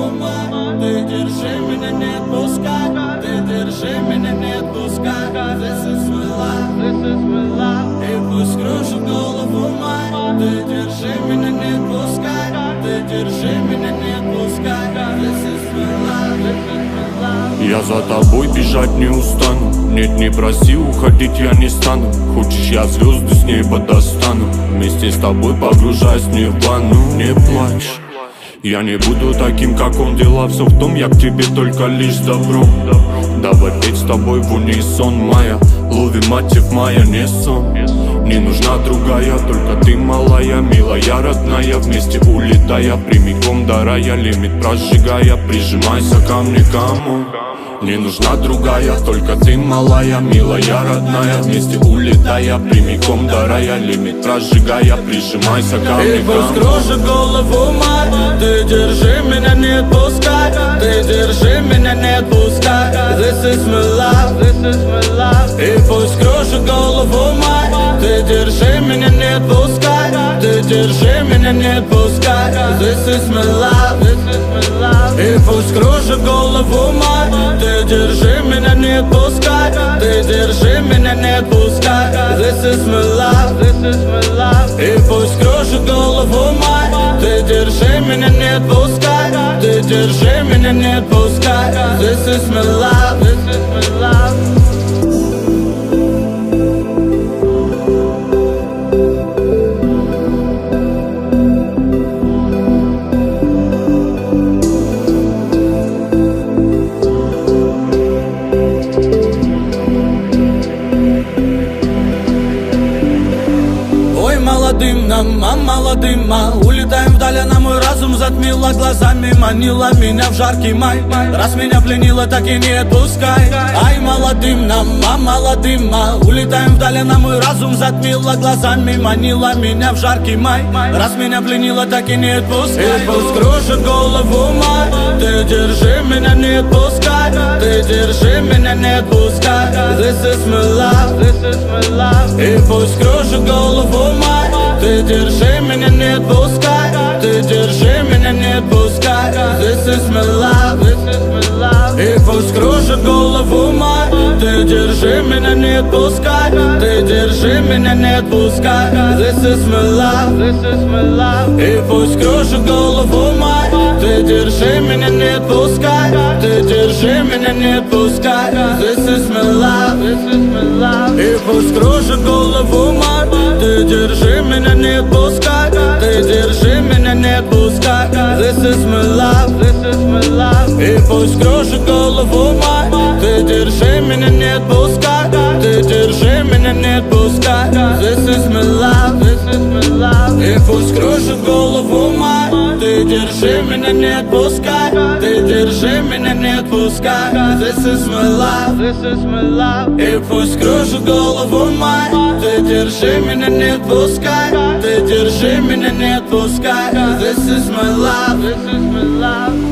голову мой. Ты держи меня, не отпускай. Ты держи меня, не отпускай. This is my life, this is my life. И пусть кружит голову мой. Ты держи меня, не отпускай. Ты держи меня, не отпускай. This is my life, this is my life. Я за тобой бежать не устану. Нет, не проси, уходить я не стану. Хочешь, я звезды с неба достану. Вместе с тобой погружаюсь в нирвану. Не плачь, я не буду таким, как он. Дело все в том, я к тебе только лишь добром. Давай петь с тобой в унисон, моя. Лови мотив, моя, не сон. Не нужна другая, только ты, малая, милая, родная. Вместе улетая, прямиком до рая. Лимит прожигая, прижимайся ко мне, кому. Не нужна другая, только ты, малая, милая, родная. Вместе улетая, прямиком до рая. Лимит прожигая, прижимайся ко мне, и пусть кружит голову мой. Ты держи меня, не отпускай. Ты держи меня, не отпускай. This is my life, this is my life. И пусть кружит голову мой. Ты держи меня, не отпускай. Ты держи меня, не отпускай. This is my life, this is my life. И пусть кружит голову мой. Ты держи меня, не отпускай. Ты держи меня, не отпускай. This is my life, this is my life. И пусть кружит голову мой. Ты держи меня, не отпускай. Ты держи меня, не отпускай. This is my life, this is my life. Молодым, улетаем вдаль, на мой разум затмила глазами. Манила меня в жаркий май. Раз меня пленила, так и не отпускай. Ай, молодым нам, молодым, улетаем вдаль, на мой разум затмила глазами. Манила меня в жаркий май. Раз меня пленила, так и не отпускай. И пусть кружит голову мой. Ты держи меня, не отпускай. Ты держи меня, не отпускай. This is my life, this is my life. И пусть кружит голову мой. Ты держи меня, не отпускай. Ты держи меня, не отпускай. This is my life, this is my life. И пусть кружит голову мой. Ты держи меня, не отпускай. Ты держи меня, не отпускай. This is my life, this is my life. И пусть кружит голову мой. Ты держи меня, не отпускай. Ты держи меня, не отпускай. This is my life, this is my life. И пусть кружит голову мой. Ты держи меня, не отпускай. Ты держи меня, не отпускай. This is my life, this is my life. И пусть кружит голову мой. Ты держи меня, не отпускай. Ты держи меня, не отпускай. This is my life, this is my life. И пусть кружит голову мой. Ты держи меня, не отпускай. Ты держи меня, не отпускай. This is my life, this is my life. И пусть кружит голову мой. Ты держи меня, не отпускай. Ты держи меня, не отпускай. This is my life, this is my life.